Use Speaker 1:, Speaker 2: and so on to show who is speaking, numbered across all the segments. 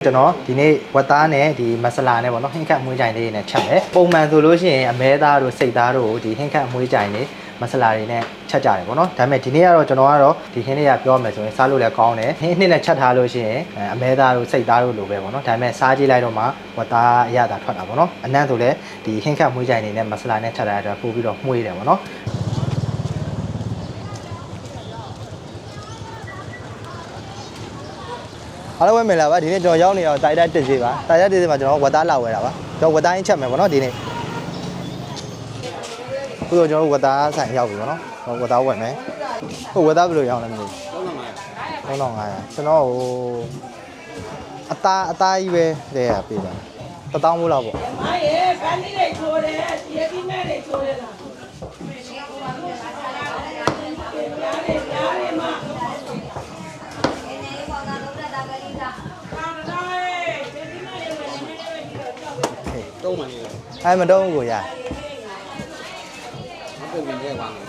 Speaker 1: ကျွန်တော်ဒီနေ့ဝက်သားနဲ့ဒီမဆလာနဲ့ပေါ့နော်ဟင်းခတ်မွေးကြိုင်လေးနဲ့ချက်မယ်ပုံမှန်ဆိုလို့ရှိရင်အမဲသားတို့စိတ်သားတို့ဒီဟင်းခတ်မွေးကြိုင်လေးမဆလာတွေနဲ့ချက်ကြတယ်ပေါ့နော်ဒါပေမဲ့ဒီနေ့ကတော့ကျွန်တော်ကတော့ဒီဟင်းလေးကပြောမယ်ဆိုရင်စားလို့လည်းကောင်းတယ်ဟင်းနှစ်နဲ့ချက်ထားလို့ရှိရင်အမဲသားတို့စိတ်သားတို့လိုပဲပေါ့နော်ဒါပေမဲ့စားကြည့်လိုက်တော့မှဝက်သားအရသာထွက်တာပေါ့နော်အနံ့ဆိုလည်းဒီဟင်းခတ်မွေးကြိုင်လေးနဲ့မဆလာနဲ့ချက်တာအတွက်ပို့ပြီးတော့မှုေးတယ်ပေါ့နော်အားလုံးပဲမင်္ဂလာပါဒီနေ့ကျွန်တော်ရောက်နေတော့တိုက်တက်တစ်စီပါတိုက်တက်တစ်စီမှာကျွန်တော်ဝက်သားလာဝယ်တာပါကျွန်တော်ဝက်သားရင်းချက်မယ်ပေါ့နော်ဒီနေ့အခုတော့ကျွန်တော်ဝက်သားဆိုင်ရောက်ပြီပေါ့နော်ဝက်သားဝယ်မယ်ဟုတ်ဝက်သားဘယ်လိုရောင်းလဲမသိဘူး3500ကျွန်တော်ဟိုအသားကြီးပဲလဲရပေးတာ1000မိုးလောက်ပေါ့မားရေဖန်နေလေးချိုးတယ်ရေပြီးမဲ့လေးချိုးတယ်လားတုံးမနေအဲ့မတုံးကိုရမတုံးနေရပါဘူး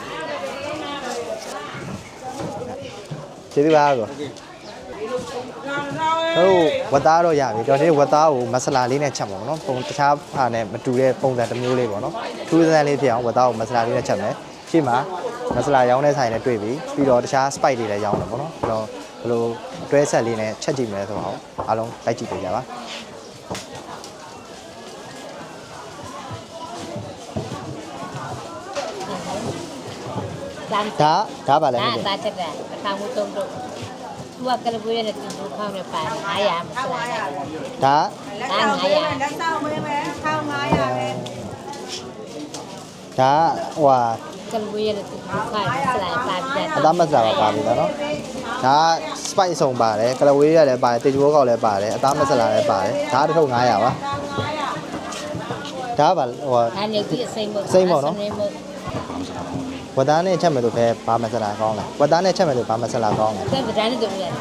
Speaker 1: ကျေးဇူးပါကိုဟုတ်ဝက်သားတော့ရပြီကျွန်တော်ဒီဝက်သားကိုမဆလာလေးနဲ့ချက်ပါဘောနော်ပုံတခြားဟာနဲ့မတူတဲ့ပုံစံတစ်မျိုးလေးပေါ့နော်ထူးဆန်းလေးဖြစ်အောင်ဝက်သားကိုမဆလာလေးနဲ့ချက်မယ်ရှေ့မှာမဆလာရောင်းတဲ့ဆိုင်နဲ့တွေ့ပြီပြီးတော့တခြား spice တွေလည်းရောင်းတယ်ပေါ့နော်ဘယ်လိုတွဲဆက်လေးနဲ့ချက်ကြည့်မယ်ဆိုတော့အားလုံးလိုက်ကြည့်ကြပါဒါပါလဲမသိဘူးဒါချက်တယ်အခါမှုတုံးတို့သူကကလပွေးနဲ့တူတူခေါင်းနဲ့ပါ900မဆလာဒါ900လက်ဆောင်မဲပဲ1500ပဲဒါဟိုကလပွေးနဲ့တူတူခေါင်းနဲ့ဆလာပါပြီးအသားမဆလာပါပြီနော်ဒါ spice ဆုံးပါတယ်ကလပွေးရလည်းပါတယ်တေချိုးကောက်လည်းပါတယ်အသားမဆလာလည်းပါတယ်ဒါတစ်ထုပ်900ပါဒါပါဟိုအနေကြီးအစိမ့်ပေါ့နော်ဝက်သားနဲ့ချက်မယ်လို့ပဲဘာမဆလာကောင်းလဲဝက်သားနဲ့ချက်မယ်လို့ဘာမဆလာကောင်းလဲဝက်သားနဲ့ဆိုရတယ်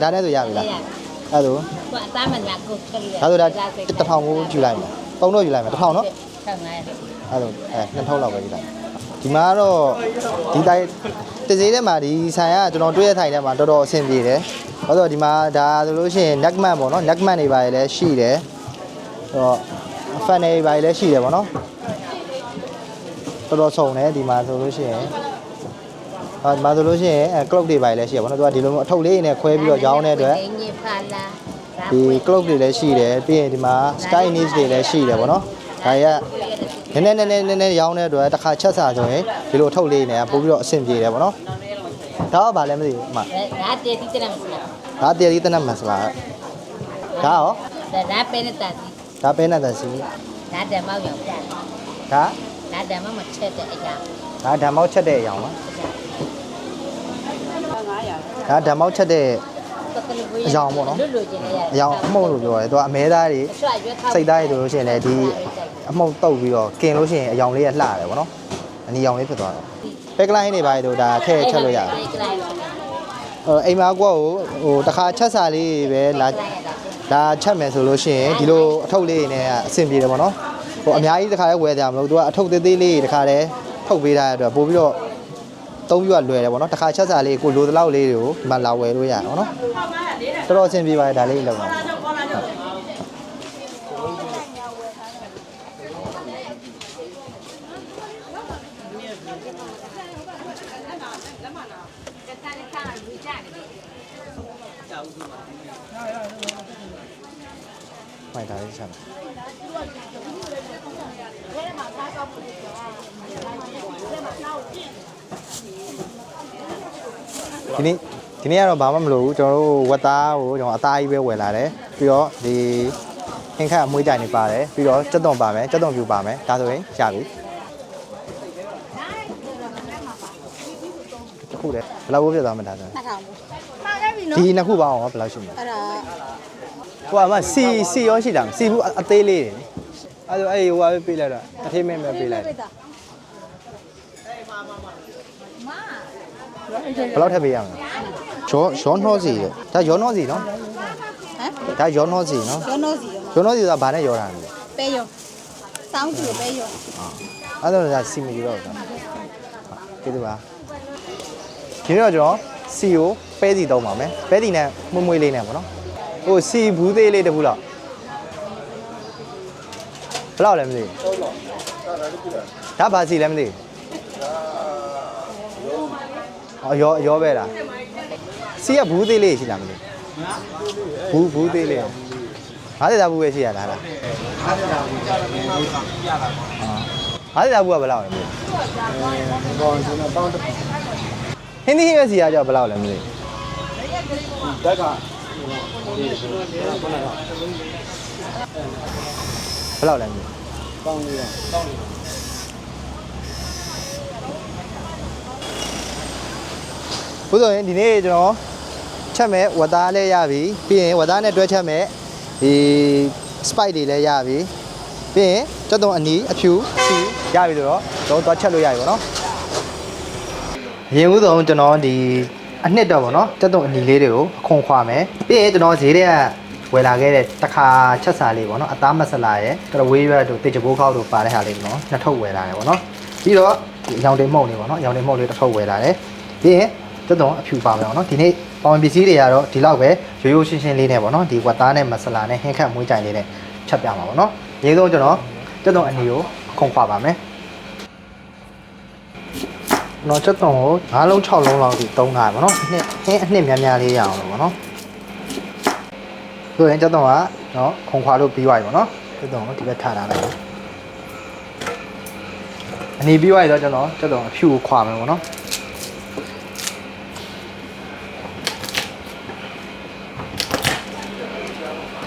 Speaker 1: ဒါနဲ့ဆိုရပြီလားအဲ့လိုအသားမဆလာကိုကလေးဒါဆိုဒါ1000ကိုယူလိုက်မယ်3တော့ယူလိုက်မယ်1000နော်1500အဲ့လို2000လောက်ပဲယူလိုက်ဒီမှာကတော့ဒီတိုင်းတစည်းထဲမှာဒီဆိုင်ကကျွန်တော်တွေ့ရထိုင်ထဲမှာတော်တော်အဆင်ပြေတယ်ဘာလို့ဒီမှာဒါဆိုလို့ရှိရင် neckman ပေါ့နော် neckman တွေပါလည်းရှိတယ်ဆိုတော့ fan တွေပါလည်းရှိတယ်ပေါ့နော်တော်တော်ဆုံးတယ်ဒီမှာဆိုလို့ရှိရင်ဒီမှာဆိုလို့ရှိရင်clock တွေပါလည်းရှိရပါတော့သူကဒီလိုမျိုးအထုပ်လေးနဲ့ခွဲပြီးတော့ရောင်းတဲ့အတွက်ဒီ clock တွေလည်းရှိတယ်ပြီးရင်ဒီမှာ style niche တွေလည်းရှိတယ်ပေါ့နော်ဒါရနည်းနည်းရောင်းတဲ့အတွက်တစ်ခါချက်စားဆိုရင်ဒီလိုအထုပ်လေးနဲ့ပို့ပြီးတော့အဆင်ပြေတယ်ပေါ့နော်ဒါကဘာလဲမသိဘူးအမဒါတည်သီးတနတ်မစလားဒါတည်သီးတနတ်မစလားဒါရောဒါပဲနဲ့တန်စီဒါပဲနဲ့တန်စီဒါဓမ္မောက်ရောင်ဒါဓမ္မောက်မချက်တဲ့အရာဒါဓမ္မောက်ချက်တဲ့အရာပါဒါဓမ္မောက်ချက်တဲ့အရောင်ပေါ့နော်အရောင်အမှုန့်လို့ပြောတယ်သူကအမဲသားတွေစိတ်သားတွေဆိုလို့ရှိရင်လည်းဒီအမှုန့်တုပ်ပြီးတော့กินလို့ရှိရင်အရောင်လေးကလှတယ်ပေါ့နော်အနီရောင်လေးဖြစ်သွားတယ်ပဲကလိုင်းတွေပါတို့ဒါထည့်ချက်လို့ရတယ်အိမ်မှာကွာဟိုတစ်ခါချက်စာလေးပဲလာဒါချက်မယ်ဆိုလို့ရှိရင်ဒီလိုအထုပ်လေးနဲ့အဆင်ပြေတယ်ပေါ့နော်ဟိုအများကြီးတစ်ခါလဲဝယ်ကြမလို့သူကအထုပ်သေးသေးလေးတစ်ခါလဲထုတ်ပေးထားတဲ့အတွက်ပို့ပြီးတော့သုံးပြရလွယ်တယ်ပေါ့နော်တစ်ခါချက်စာလေးကိုလိုသလောက်လေးတွေကိုဒီမှာလာဝယ်လို့ရတယ်ပေါ့နော်တော်တော်အဆင်ပြေပါတယ်ဒါလေးလောက်ပါမိုက်တာလေးချက်ဒီနေ့ကတော့ဘာမှမလုပ်ဘူးကျွန်တော်တို့ဝက်သားကိုကျွန်တော်အသားကြီးပဲဝယ်လာတယ်ပြီးတော့ဒီခင်းခတ်အမွှေးကြိုင်နေပါတယ်ပြီးတော့ကြက်သွန်ပါမယ်ကြက်သွန်ပြူပါမယ်ဒါဆိုရင်ရပြီတစ်ခုတည်းဘယ်လောက်ပြည့်သွားမှာဒါဆိုဒီနှစ်ခုပေါင်းအောင်ဘယ်လောက်ရှိမလဲအဲ့ဒါဟိုကမှစီရောရှိတာစီဘူးအသေးလေးတွေအဲ့ဒါဟိုကပဲပေးလိုက်တော့အထေးမင်းပဲပေးလိုက်ဘယ်လောက်ထပ်ပေးရမလဲရောနှောစီဒါရောနှောစီနော်ဟမ်ဒါရောနှောစီနော်ရောနှောစီဆိုတာဘာနဲ့ရောတာလဲပဲရောစောင်းစီပဲရောအဲ့ဒါကစီမီရောတာကျေးဇူးပါဒီနေ့တော့ကျွန်တော်စီကိုပဲစီသုံးပါမယ်ပဲစီနဲ့မွေးမွေးလေးနဲ့ပေါ့နော် ဟိုစီဘူးသေးလေးတဘူးလောက်ဘယ်လောက်လဲမသိဒါဘာစီလဲမသိရောပဲလားစီကဘူးသေးလေးရှိလားမသိဘူးသေးလေး50တာဘူးပဲရှိရလား50တာဘူးကြတယ်50တာဘူးကဘယ်လောက်လဲမသိဘောကျွန်တော်တောင်းတဟင်းသီးဟင်းပဲစီရကြောဘယ်လောက်လဲမသိတက်ကဘယ်လောက်လဲမသိပေါင်းလေးဘုဆိုရင်ဒီနေ့ကျွန်တော်ချက်မဲ့ဝတ်သားလေးရပြီပြီးရင်ဝတ်သားနဲ့တွဲချက်မဲ့ဒီ spike တွေလည်းရပြီပြီးရင်ကြက်သွန်အနီးအဖြူစီရပြီဆိုတော့ကျွန်တော်သွားချက်လို့ရပြီပေါ့နော်အရင်ဦးဆုံးကျွန်တော်ဒီအနှစ်တော့ပေါ့နော်ကြက်သွန်အနီးလေးတွေကိုအခွန်ခွာမယ်ပြီးရင်ကျွန်တော်ဈေးထဲကဝယ်လာခဲ့တဲ့တစ်ခါချက်စာလေးပေါ့နော်အသားမဆလာရဲ့တော်ဝေးရွက်တို့တိတ်ကြဘိုးခောက်တို့ပါတဲ့ဟာလေးပေါ့နော်နှစ်ထုပ်ဝယ်လာတယ်ပေါ့နော်ပြီးတော့ရောင်တင်မှုန့်လေးပေါ့နော်ရောင်တင်မှုန့်လေးတစ်ထုပ်ဝယ်လာတယ်ပြီးရင်ကြက်သွန်အဖြူပါမယ်ပေါ့နော်ဒီနေ့ပေါင်ပစ္စည်းတွေကတော့ဒီလောက်ပဲရိုးရိုးရှင်းရှင်းလေးနဲ့ပေါ့နော်ဒီဝတ်သားနဲ့မဆလာနဲ့ဟင်းခတ်မွေးကြိုင်လေးနဲ့ချက်ပြမှာပေါ့နော်အရင်ဆုံးကျွန်တော်ကြက်သွန်အနီကိုခုံခွာပါမယ်ကျွန်တော်ကြက်သွန်ကို5လုံး6လုံးလောက်ဒီသုံးထားပါပေါ့နော်အနှစ်များများလေးရအောင်လို့ပေါ့နော်ဆိုရင်ကြက်သွန်ကနော်ခုံခွာလို့ပြီးသွားပြီပေါ့နော်ကြက်သွန်ကိုဒီဘက်ထားထားလိုက်အနီပြီးသွားပြီတော့ကျွန်တော်ကြက်သွန်အဖြူကိုခွာမယ်ပေါ့နော်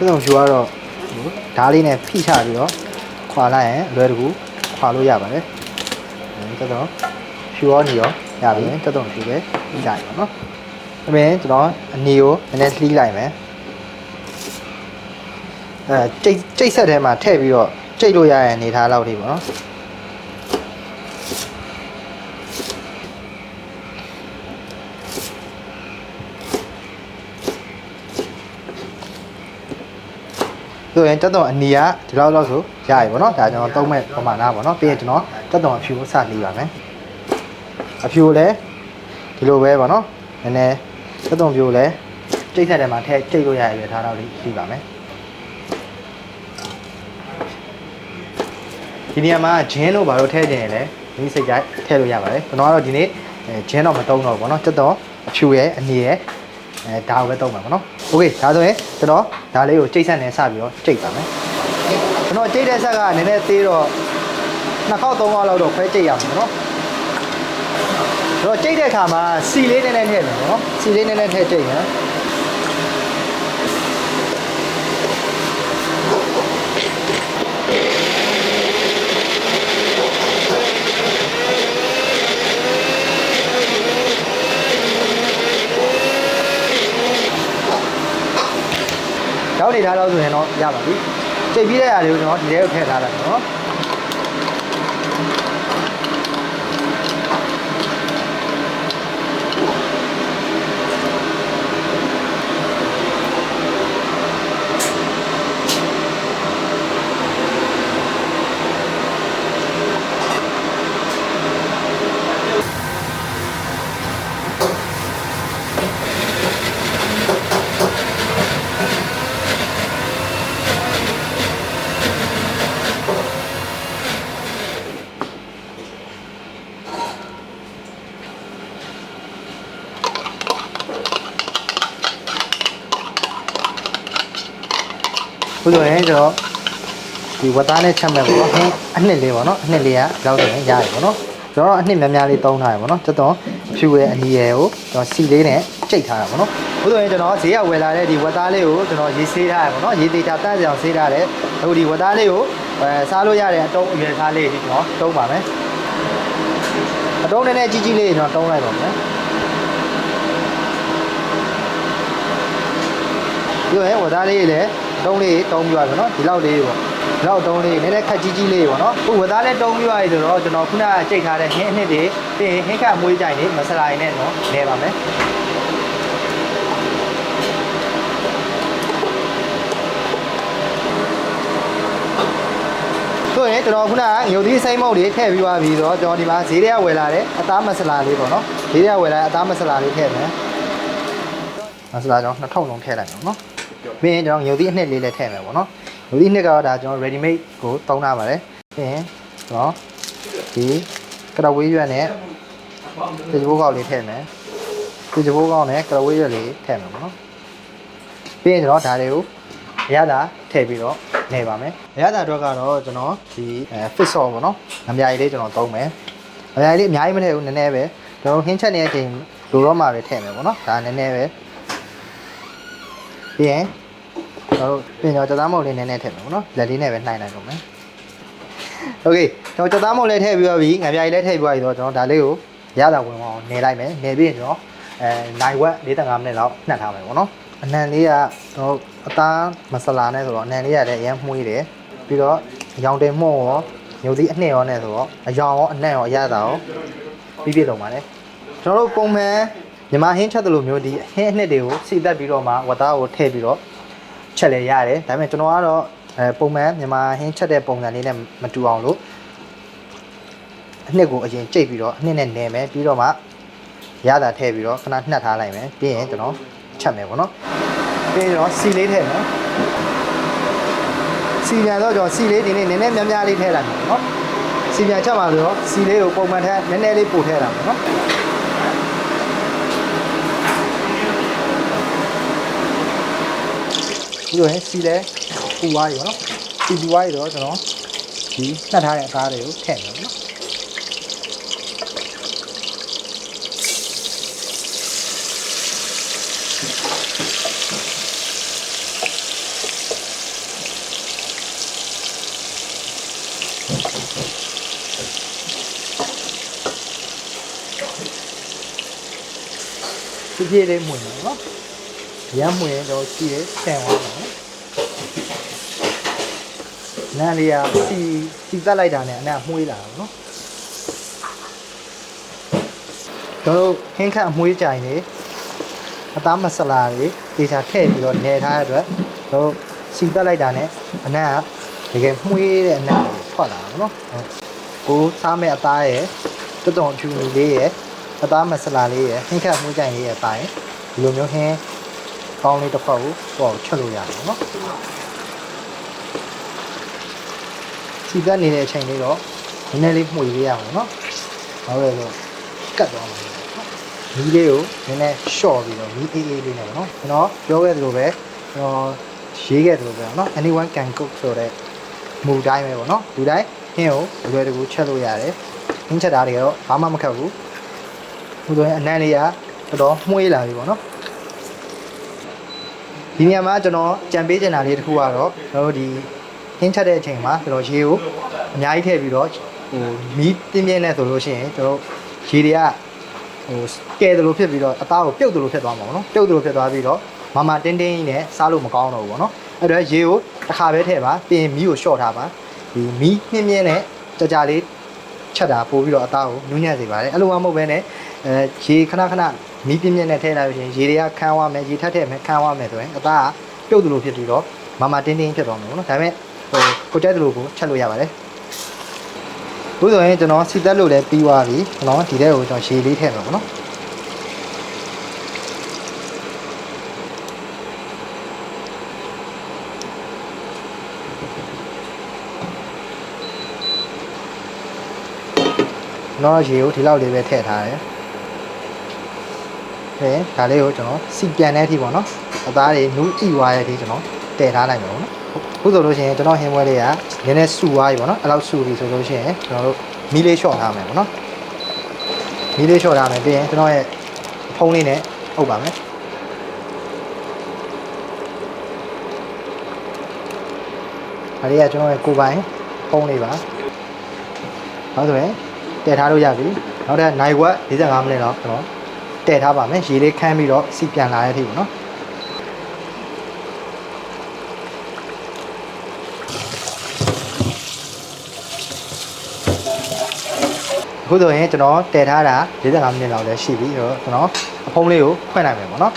Speaker 1: 这种就要ဓာတ်လေးနဲ့ဖိချပြီးတော့ခွာလိုက်ရင်အလွယ်တကူခွာလို့ရပါတယ်။တော်ဖြူရောနေရောရပြီ။တော်ဖြူပဲပြီးကြရပါတော့။ဒါပေမဲ့ကျွန်တော်အနီကိုနည်းနည်းလှီးလိုက်မယ်။ကြိတ်ဆက်ထဲမှာထည့်ပြီးတော့ကြိတ်လို့ရတဲ့အနေထားလောက်ထိပေါ့နော်။ဆိုရင်တက်တော့အနီကဒီလောက်လောက်ဆိုရပြီပေါ့နော်ဒါကျွန်တော်သုံးမဲ့ပမာဏပေါ့နော်ပြီးရင်ကျွန်တော်တက်တော့အဖြူကိုစလှီးပါမယ်အဖြူကိုလည်းဒီလိုပဲပေါ့နော်နည်းနည်းတက်တော့ဖြူကိုလည်းကြိတ်ဆက်တယ်မှာထည့်ကြိတ်လို့ရပြီထားတော့လေးလှီးပါမယ်ဒီနေရာမှာဂျင်းတို့ဘာလို့ထည့်နေလဲဒီစိတ်ကြိုက်ထည့်လို့ရပါတယ်ကျွန်တော်ကတော့ဒီနေ့ဂျင်းတော့မသုံးတော့ဘူးပေါ့နော်တက်တော့အဖြူရဲ့အနီရဲ့ဒါကိုပဲသုံးမှာပေါ့နော်โอเคဒါဆိုရင်ကျွန်တော်ဒါလေးကိုကြိတ်ဆက်နေစပြီးတော့ကြိတ်ပါမယ်ကျွန်တော်ကြိတ်တဲ့ဆက်ကနည်းနည်းသေးတော့2ခေါက်3ခေါက်လောက်တော့ခွဲကြိတ်ရမှာနော်ကျွန်တော်ကြိတ်တဲ့အခါမှာစီလေးနည်းနည်းထည့်မယ်နော်စီလေးနည်းနည်းထည့်ကြိတ်မယ်ရောက်နေထားတော့ဆိုရင်တော့ရပါပြီကြိတ်ပြီးတဲ့အားလေးကိုကျွန်တော်ဒီထဲကိုထည့်ထားလိုက်နော်ခုဆိုရင်ကျွန်တော်ဒီဝတ်သားနဲ့ချက်မဲ့ပေါ့နော်အနှစ်လေးပေါ့နော်အနှစ်လေးကလောက်ဆိုရင်ရတယ်ပေါ့နော်ကျွန်တော်အနှစ်များများလေးသုံးထားရပေါ့နော်တက်တော့ဖြူရဲ့အနီရယ်ကိုကျွန်တော်စီလေးနဲ့ကြိတ်ထားတာပေါ့နော်ခုဆိုရင်ကျွန်တော်ဈေးကဝယ်လာတဲ့ဒီဝတ်သားလေးကိုကျွန်တော်ရေးဆေးထားရပေါ့နော်ရေးသေးချာတန့်စအောင်ဆေးထားတယ်အခုဒီဝတ်သားလေးကိုစားလို့ရတဲ့အတုံးအရွယ်စားလေးကျွန်တော်တုံးပါမယ်အတုံးနဲ့ကြီးကြီးလေးကျွန်တော်တုံးလိုက်ပါမယ်ဒီရဲ့ဝတ်သားလေးလည်းတုံးလေးတုံးပြီးပါပြီနော်ဒီလောက်လေးပေါ့ဒီလောက်တုံးလေးနည်းနည်းခက်ကြီးကြီးလေးပေါ့နော်ခုဝတ်သားလေးတုံးပြီးပါပြီဆိုတော့ကျွန်တော်ခုနကကြိတ်ထားတဲ့ဟင်းအနှစ်တွေပြီးရင်ဟင်းခတ်မွေးကြိုင်လေးမဆလာရင်လည်းနော်လဲပါမယ်ဆိုရင်ကျွန်တော်ခုနကငုတ်သီးစိမ့်မုတ်တွေထည့်ပြီးပါပြီဆိုတော့ကျွန်တော်ဒီမှာဈေးထဲကဝယ်လာတဲ့အသားမဆလာလေးပေါ့နော်ဈေးထဲကဝယ်လာတဲ့အသားမဆလာလေးထည့်မယ်မဆလာကျွန်တော်2000လုံးထည့်လိုက်အောင်နော် ပြီးရင်ကျွန်တော်ညိုသီးအနှစ်လေးလည်းထည့်မယ်ပေါ့နော်ညိုသီးနှစ်ကတော့ဒါကျွန်တော် ready made ကိုတောင်းထားပါတယ်ပြီးရင်ကျွန်တော်ဒီကရဝေးရွက်နဲ့ဒီဘိုးကောက်လေးထည့်မယ်ဒီဘိုးကောက်နဲ့ကရဝေးရွက်လေးထည့်မယ်ပေါ့နော်ပြီးရင်ကျွန်တော်ဒါတွေကိုရတာထည့်ပြီးတော့နေပါမယ်ရတာတော့ကတော့ကျွန်တော်ဒီ fit sauce ပေါ့နော်အများကြီးလေးကျွန်တော်သုံးမယ်အများကြီးလေးအများကြီးမထည့်ဘူးနည်းနည်းပဲကျွန်တော်ဟင်းချက်နေတဲ့အချိန်လိုတော့မှပဲထည့်မယ်ပေါ့နော်ဒါနည်းနည်းပဲပြီးရင်ကျွန်တော်ပြင်ကြောကြသားမုတ်လေးနည်းနည်းထည့်မယ်ပေါ့နော်လက်လေးနဲ့ပဲနှိုင်းလိုက်တော့မယ်โอเคကျွန်တော်ကြသားမုတ်လေးထည့်ပြီးတော့ပြီငပြားကြီးလည်းထည့်ပြီးသွားပြီဆိုတော့ကျွန်တော်ဒါလေးကိုရတာဝင်အောင်နေလိုက်မယ်နေပြီးရင်ကျွန်တော်နိုင်ဝက်45မိနစ်လောက်နှက်ထားမယ်ပေါ့နော်အနံလေးကကျွန်တော်အသားမဆလာနဲ့ဆိုတော့အနံလေးကလည်းအရင်မှုေးတယ်ပြီးတော့ရောင်တင်မှုန့်ရောညိုသီးအနှစ်ရောနဲ့ဆိုတော့အယောင်ရောအနံ့ရောအရသာရောပြီးပြည့်စုံပါလေကျွန်တော်တို့ပုံမှန်မြန်မာဟင်းချက်သလိုမျိုးဒီဟင်းအနှစ်တွေကိုစီတက်ပြီးတော့မှဝတ်သားကိုထည့်ပြီးတော့ချက်လဲရတယ်ဒါပေမဲ့ကျွန်တော်ကတော့ပုံမှန်မြန်မာဟင်းချက်တဲ့ပုံစံလေးနဲ့မတူအောင်လို့အနှစ်ကိုအရင်ကြိတ်ပြီးတော့အနှစ်နဲ့နယ်မယ်ပြီးတော့မှရတာထည့်ပြီးတော့ခဏနှက်ထားလိုက်မယ်ပြီးရင်ကျွန်တော်ချက်မယ်ပေါ့နော်ပြီးရင်တော့စီလေးထည့်မယ်စီပြန်တော့ကျွန်တော်စီလေးဒီနေ့နည်းနည်းများများလေးထည့်လိုက်မယ်နော်စီပြန်ချက်မှာဆိုတော့စီလေးကိုပုံမှန်ထည့်နည်းနည်းလေးပို့ထည့်တာပေါ့နော်ဒီလိုဟဲ့စီလဲပူသွားပြီပေါ့နော်စီပူသွားပြီတော့ကျွန်တော်ဒီနှက်ထားတဲ့အသားတွေကိုထည့်မယ်ပေါ့နော်ဖြည်းဖြည်းလေးမှုန်နော်ရမ်းမှုန်တော့ရှိရဲဆန်သွားပါနော်နန်းလေးကစီတက်လိုက်တာနဲ့အနံ့မှုေးလာတာနော်ကျွန်တော်ဟင်းခန့်မှုေးကြိုင်နေအသားမဆလာတွေတေချာထည့်ပြီးတော့နေထားတဲ့အတွက်ကျွန်တော်စီတက်လိုက်တာနဲ့အနံ့ကတကယ်မှုေးတဲ့အနံ့ထွက်လာတာနော်ကိုစားမဲ့အသားရဲ့တွတ်တုံဖြူလေးရဲ့အသားမဆလာလေးရယ်ဟင်းခတ်မှုကြိုင်လေးရယ်ပါရင်ဒီလိုမျိုးဟင်းကောင်းလေးတစ်ဖက်ကိုပေါ့ချက်လို့ရတယ်နော်စီကတ်နေတဲ့အချိန်လေးတော့နည်းနည်းလေးမှုေပေးရအောင်နော်ဟုတ်ရဲ့လို့ကတ်သွားမှာမီးလေးကိုနည်းနည်းလျှော့ပြီးတော့မီးအေးအေးလေးနဲ့ပေါ့နော်ကျွန်တော်ပြောခဲ့သလိုပဲကျွန်တော်ရေးခဲ့သလိုပဲနော် anyone can cook ဆိုတဲ့မူတိုင်းပဲပေါ့နော်ဒီတိုင်းဟင်းကိုလွယ်တကူချက်လို့ရတယ်ဟင်းချက်တာတွေကတော့ဘာမှမခက်ဘူးဟိုဆိုရင်အနံ့လေးကတော်တော်မှုေးလာပြီပေါ့နော်ဒီနေရာမှာကျွန်တော်ကြံပေးချင်တာလေးတစ်ခုကတော့ကျွန်တော်ဒီဟင်းချက်တဲ့အချိန်မှာကျွန်တော်ရေကိုအများကြီးထည့်ပြီးတော့ဟိုမီးပြင်းပြင်းနဲ့ဆိုလို့ရှိရင်ကျွန်တော်ရေတွေကဟိုကဲတယ်လို့ဖြစ်ပြီးတော့အသားကိုပြုတ်တယ်လို့ဖြစ်သွားမှာပေါ့နော်ပြုတ်တယ်လို့ဖြစ်သွားပြီးတော့မတင်းတင်းကြီးနဲ့စားလို့မကောင်းတော့ဘူးပေါ့နော်အဲ့တော့ရေကိုတစ်ခါပဲထည့်ပါပြီးရင်မီးကိုလျှော့ထားပါဒီမီးပြင်းပြင်းနဲ့ကြာကြာလေးချက်တာပို့ပြီးတော့အသားကိုနူးညံ့စေပါတယ်အဲ့လိုမှမဟုတ်ဘဲနဲ့ရေခဏခဏမီးပြင်းပြင်းနဲ့ထည့်လိုက်လို့ရှိရင်ရေတွေကခန်းသွားမယ်ရေထပ်ထည့်မယ်ခန်းသွားမယ်ဆိုရင်အသားကပြုတ်တယ်လို့ဖြစ်ပြီးတော့တင်းတင်းဖြစ်သွားမှာပေါ့နော်ဒါပေမဲ့ဟိုကိုကြိုက်တယ်လို့ကိုချက်လို့ရပါတယ်အခုဆိုရင်ကျွန်တော်စီတက်လို့လည်းပြီးသွားပြီကျွန်တော်ဒီထဲကိုကျွန်တော်ရေလေးထည့်မှာပေါ့နော်နော်ရေကိုဒီလောက်လေးပဲထည့်ထားတယ်။ဒါလေးကိုကျွန်တော်စီပြန်တဲ့အထိပေါ့နော်။အသားတွေနူးကြည့်သွားတဲ့အထိကျွန်တော်တည်ထားလိုက်မယ်ပေါ့နော်။အခုဆိုလို့ရှိရင်ကျွန်တော်ဟင်းပွဲလေးကနည်းနည်းဆူသွားပြီပေါ့နော်။အဲ့လောက်ဆူပြီဆိုလို့ရှိရင်ကျွန်တော်တို့မီးလေးလျှော့ထားမယ်ပေါ့နော်။မီးလေးလျှော့ထားမယ်ပြီးရင်ကျွန်တော်ရဲ့ဖုံးလေးနဲ့အုပ်ပါမယ်။ဒါလေးကကျွန်တော်ရဲ့ကိုယ်ပိုင်ဖုံးလေးပါ။ဟုတ်ဆိုရင်တည်ထားလို့ရပြီနောက်ထပ်နိုင်ဝက်45မိနစ်တော့ကျွန်တော်တည်ထားပါမယ်ရေလေးခမ်းပြီးတော့စီပြန်လာတဲ့အထိပေါ့နော်အခုဆိုရင်ကျွန်တော်တည်ထားတာ45မိနစ်လောက်လည်းရှိပြီဆိုတော့ကျွန်တော်အဖုံးလေးကိုဖွင့်လိုက်မယ်ပေါ့နော်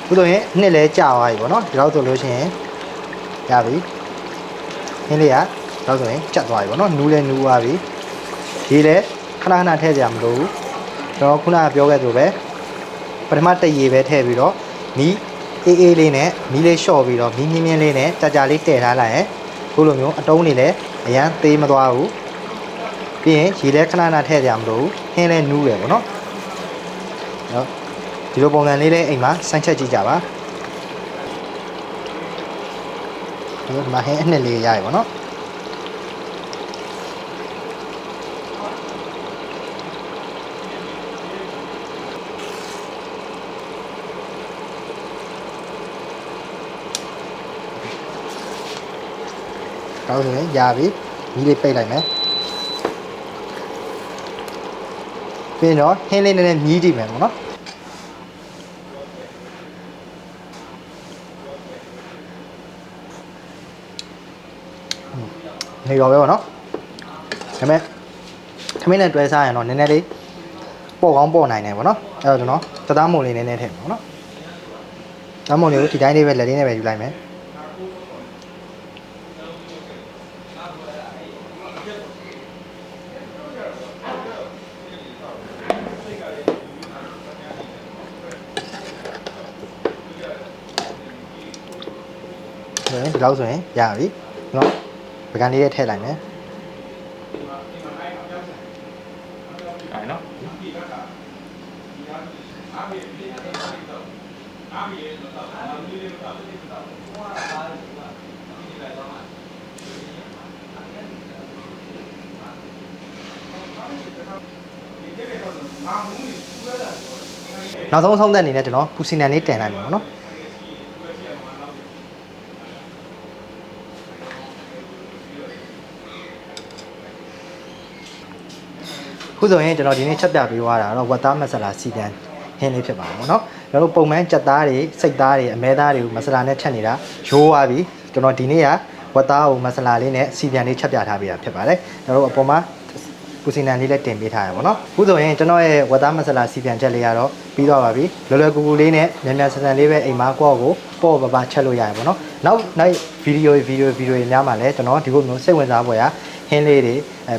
Speaker 1: အခုဆိုရင်နှစ်လဲကြာသွားပြီပေါ့နော်ဒီလောက်ဆိုလို့ရှိရင်ရပြီဟင်းလေးကတော့ဆိုရင်ကျတ်သွားပြီပေါ့နော်နူးလဲနူးသွားပြီရေလဲခဏခဏထည့်ကြမလို့ကျွန်တော်ခုနကပြောခဲ့သလိုပဲပထမတရေပဲထည့်ပြီးတော့မီး အေးအေးလေးနဲ့မီးလေးလျှော့ပြီးတော့မီးမြင်းမြင်းလေးနဲ့ကြာလေးတည့်ထားလိုက်ရင်ခုလိုမျိုးအတုံးတွေလည်းအရန်သေးမသွားဘူးပြီးရင်ရေလဲခဏခဏထည့်ကြမလို့ဟင်းလဲနူးတယ်ပေါ့နော်ဒီလိုပုံစံလေးလည်းအိမ်မှာစမ်းချက်ကြည့်ကြပါဒီမှာဟင်းအနှစ်လေးရရပါတော့ကောင်းဆိုရင်ရပြီမီးလေးပိတ်လိုက်မယ်ပြီးတော့ဟင်းလေးနည်းနည်းမြည်ကြည့်မယ်ပေါ့နော်နေရောပဲပေါ့နော်ဒါပေမဲ့ခမင်းနဲ့တွဲစားရင်တော့နည်းနည်းလေးပေါ့ကောင်းပေါ့နိုင်တယ်ပေါ့နော်အဲ့တော့ကျွန်တော်တသားမုံလေးနည်းနည်းထည့်မယ်ပေါ့နော်တသားမုံလေးကိုဒီတိုင်းလေးပဲလက်လေးနဲ့ပဲယူလိုက်မယ်ဒီလောက်ဆိုရင်ရပြီเนาะပကံလေးထည့်လိုက်မယ်
Speaker 2: အဲ့နော်
Speaker 1: နောက်ဆုံးဆုံးသက်အနေနဲ့ကျွန်တော်ပူစီနန်လေးတင်လိုက်မယ်ပေါ့နော်ခုဆိုရင်ကျွန်တော်ဒီနေ့ချက်ပြပေးသွားတာတော့ဝက်သားမဆလာစီတန်ဟင်းလေးဖြစ်ပါတယ်ပေါ့နော်ကျွန်တော်တို့ပုံမှန်ကြက်သားတွေစိတ်သားတွေအမဲသားတွေကိုမဆလာနဲ့ချက်နေတာရိုးသွားပြီကျွန်တော်ဒီနေ့ကဝက်သားကိုမဆလာလေးနဲ့စီတန်လေးချက်ပြထားပေးတာဖြစ်ပါတယ်ကျွန်တော်တို့အပေါ်မှာပူစီနန်လေးလည်းတင်ပေးထားရပါတော့ခုဆိုရင်ကျွန်တော်ရဲ့ဝက်သားမဆလာစီတန်ချက်လေးကတော့ပြီးသွားပါပြီလွယ်လွယ်ကူကူလေးနဲ့မြန်မြန်ဆန်ဆန်လေးပဲအိမ်မှာကိုယ့်ကိုပေါ့ပါပါချက်လို့ရရပါတော့နောက်ဗီဒီယိုတွေများမှာလည်းကျွန်တော်ဒီလိုမျိုးစိတ်ဝင်စားဖွယ်ရဟင်းလေးတွေ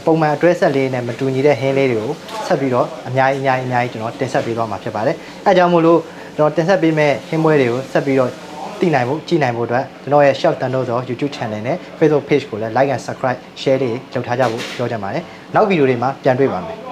Speaker 1: ပုံမှန်အတွဲဆက်လေးနဲ့မတူညီတဲ့ဟင်းလေးတွေကိုဆက်ပြီးတော့အများကြီးကျွန်တော်တင်ဆက်ပေးသွားမှာဖြစ်ပါတယ်အဲကြောင့်မို့လို့ကျွန်တော်တင်ဆက်ပေးမဲ့ဟင်းပွဲတွေကိုဆက်ပြီးတော့သိနိုင်ဖို့ကြည့်နိုင်ဖို့အတွက်ကျွန်တော်ရဲ့ Chef Tando ဆို YouTube Channel နဲ့ Facebook Page ကိုလည်း Like and Subscribe Share တွေလုပ်ထားကြဖို့ပြောချင်ပါတယ်နောက်ဗီဒီယိုတွေမှာပြန်တွေ့ပါမယ်